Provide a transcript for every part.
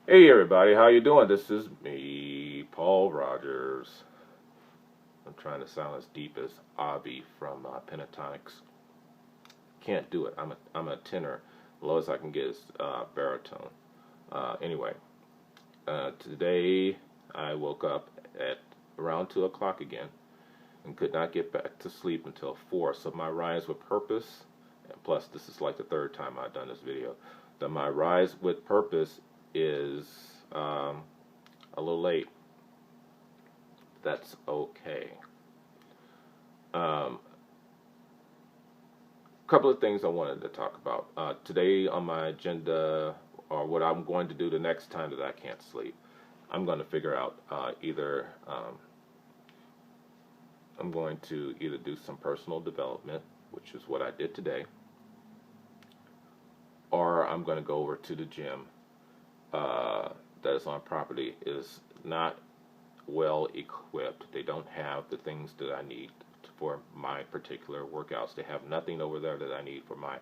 Hey everybody, how you doing? This is me, Paul Rogers. I'm trying to sound as deep as Avi from Pentatonics. Can't do it. I'm a tenor. Lowest I can get is baritone. Anyway, today I woke up at around 2 o'clock again and could not get back to sleep until 4. So my rise with purpose, and plus this is like the third time I've done this video, that my rise with purpose is a little late. That's okay. Um, Couple of things I wanted to talk about today on my agenda, or what I'm going to do the next time that I can't sleep. I'm going to figure out either I'm going to either do some personal development, which is what I did today, or I'm going to go over to the gym that is on property. Is not well equipped. They don't have the things that I need for my particular workouts. They have nothing over there that I need for my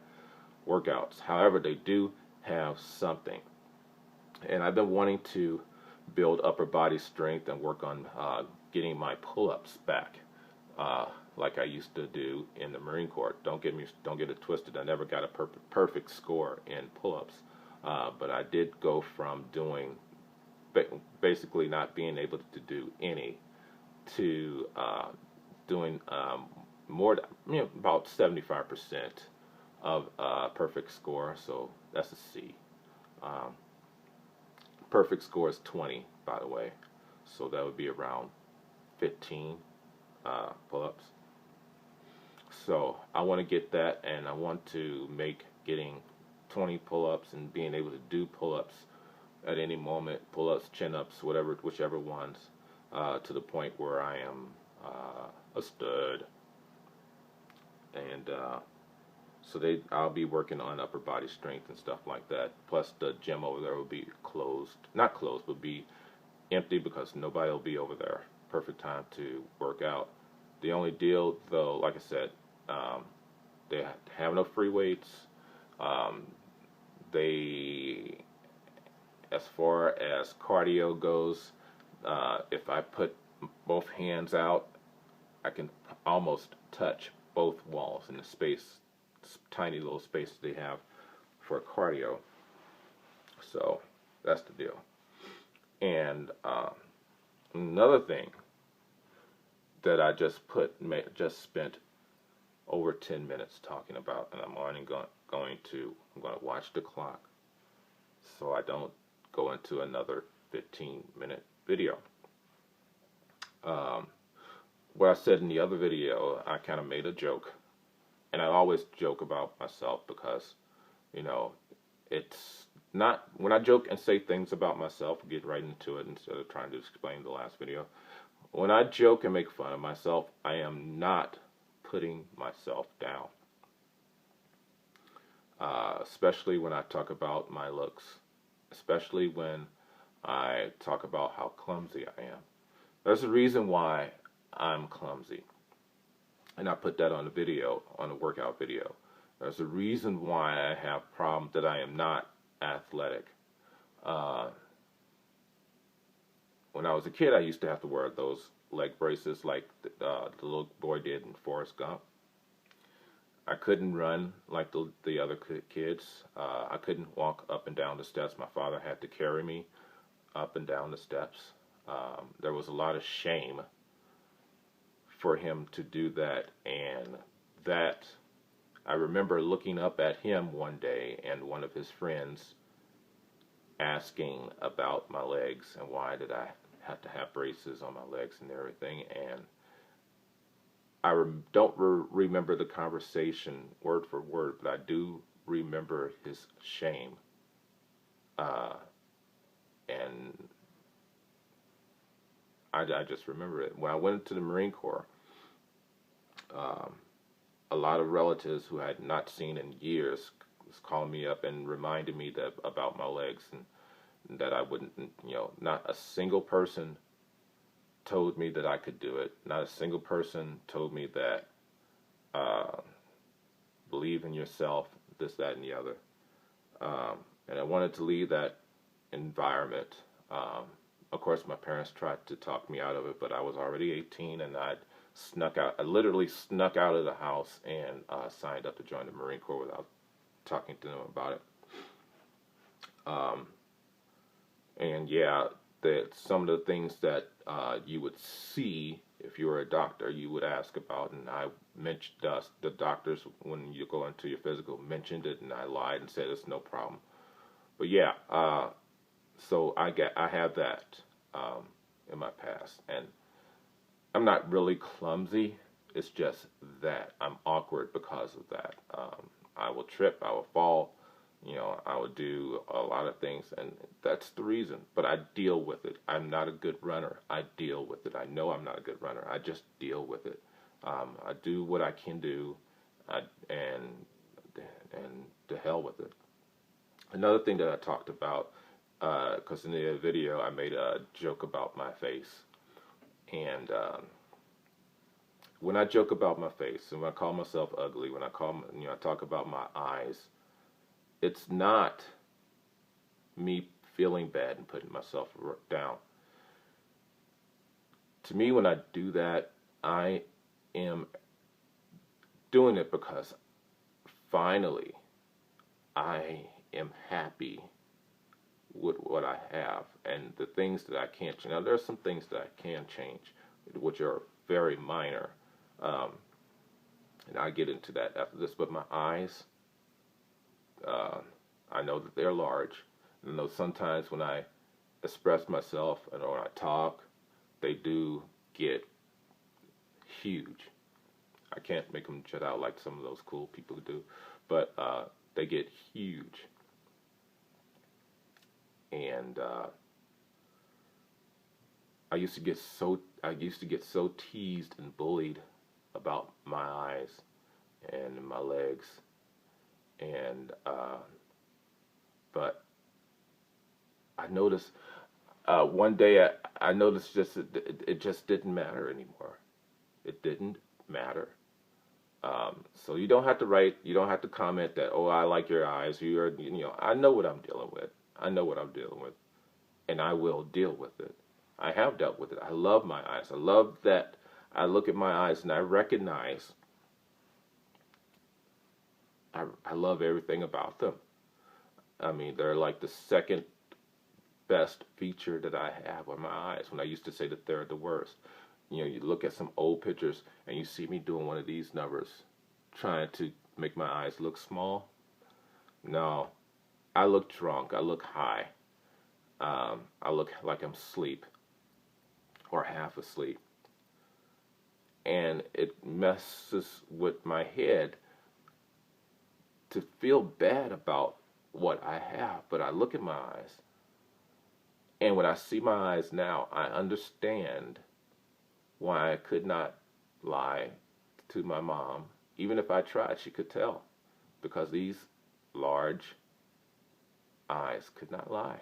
workouts. However, they do have something. And I've been wanting to build upper body strength and work on getting my pull-ups back, like I used to do in the Marine Corps. Don't get it twisted. I never got a perfect score in pull-ups, but I did go from doing basically not being able to do any to doing more than, about 75% of perfect score. So that's a C. Um, Perfect score is 20, by the way. So that would be around 15 pull-ups. So I want to get that, and I want to make getting 20 pull-ups and being able to do pull-ups at any moment, pull-ups, chin-ups, whichever ones, to the point where I am a stud. And so I'll be working on upper body strength and stuff like that. Plus the gym over there will be closed, not closed, but be empty because nobody will be over there. Perfect time to work out. The only deal, though, like I said, they have no free weights. Um, they, as far as cardio goes, if I put both hands out, I can almost touch both walls in the space, tiny little space they have for cardio. So that's the deal. And another thing that I just spent over 10 minutes talking about, and I'm only going to watch the clock so I don't go into another 15-minute video. What I said in the other video, I kind of made a joke, and I always joke about myself because, you know, it's not, when I joke and say things about myself, get right into it instead of trying to explain the last video. When I joke and make fun of myself, I am not putting myself down. Especially when I talk about my looks, especially when I talk about how clumsy I am. There's a reason why I'm clumsy, and I put that on the video, on the workout video. There's a reason why I have problems that I am not athletic. Uh, when I was a kid, I used to have to wear those leg braces like the little boy did in Forrest Gump. I couldn't run like the other kids. I couldn't walk up and down the steps. My father had to carry me up and down the steps. There was a lot of shame for him to do that, and that I remember looking up at him one day and one of his friends asking about my legs and why did I have to have braces on my legs and everything. And I don't remember the conversation word for word, but I do remember his shame. And I just remember it. When I went into the Marine Corps, um, a lot of relatives who I had not seen in years was calling me up and reminded me that about my legs, and that I wouldn't, not a single person told me that I could do it. Not a single person told me that believe in yourself, this, that, and the other. And I wanted to leave that environment. Of course, my parents tried to talk me out of it, but I was already 18, and I snuck out. I literally snuck out of the house and signed up to join the Marine Corps without talking to them about it. And yeah, that some of the things that you would see if you were a doctor, you would ask about, and I mentioned the doctors when you go into your physical mentioned it, and I lied and said it's no problem. But yeah, so I have that in my past, and I'm not really clumsy. It's just that I'm awkward because of that. I will trip, I will fall, I would do a lot of things, and that's the reason. But I deal with it. I'm not a good runner. I deal with it. I know I'm not a good runner. I just deal with it. I do what I can do, and to hell with it. Another thing that I talked about, because in the video I made a joke about my face, and when I joke about my face, and when I call myself ugly, when I talk about my eyes, it's not me feeling bad and putting myself down. To me, when I do that, I am doing it because finally I am happy with what I have and the things that I can't change. Now, there are some things that I can change, which are very minor, and I'll get into that after this. But my eyes, I know that they're large. I know sometimes when I express myself and when I talk, they do get huge. I can't make them jut out like some of those cool people do, but they get huge. And I used to get so teased and bullied about my eyes and my legs, and but I noticed one day I noticed it just didn't matter anymore. It didn't matter. So you don't have to write, you don't have to comment that, oh, I like your eyes. I know what I'm dealing with. I know what I'm dealing with, and I will deal with it. I have dealt with it. I love my eyes. I love that I look at my eyes and I recognize I love everything about them. I mean, they're like the second best feature that I have on my eyes, when I used to say that they're the worst. You look at some old pictures and you see me doing one of these numbers, trying to make my eyes look small. No, I look drunk. I look high. I look like I'm asleep or half asleep. And it messes with my head to feel bad about what I have. But I look at my eyes, and when I see my eyes now, I understand why I could not lie to my mom. Even if I tried, she could tell, because these large eyes could not lie.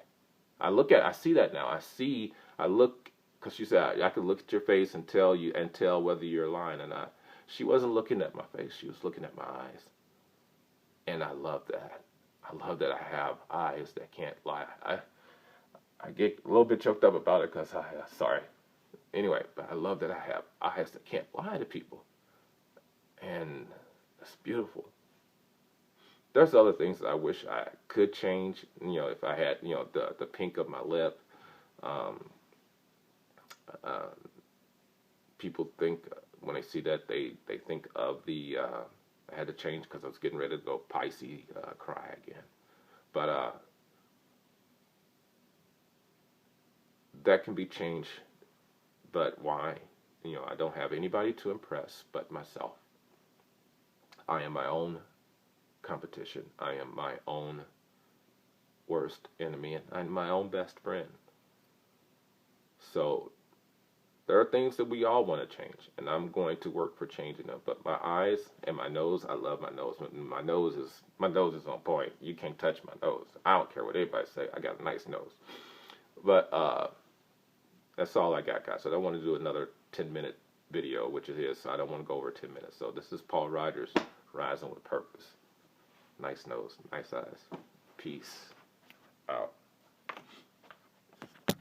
I see that now. I look, because she said I could look at your face and tell whether you're lying or not. She wasn't looking at my face. She was looking at my eyes. And I love that. I love that I have eyes that can't lie. I get a little bit choked up about it because sorry. Anyway, but I love that I have eyes that can't lie to people. And it's beautiful. There's other things that I wish I could change. If I had, the pink of my lip. People think, when they see that, they think of I had to change because I was getting ready to go Pisces, cry again. But that can be changed. But why? I don't have anybody to impress but myself. I am my own competition. I am my own worst enemy, and I'm my own best friend. So there are things that we all want to change, and I'm going to work for changing them. But my eyes and my nose, I love my nose. My nose is on point. You can't touch my nose. I don't care what anybody say. I got a nice nose. But that's all I got, guys. So I don't want to do another 10-minute video, which it is. So I don't want to go over 10 minutes. So this is Paul Rogers, Rising with Purpose. Nice nose, nice eyes. Peace.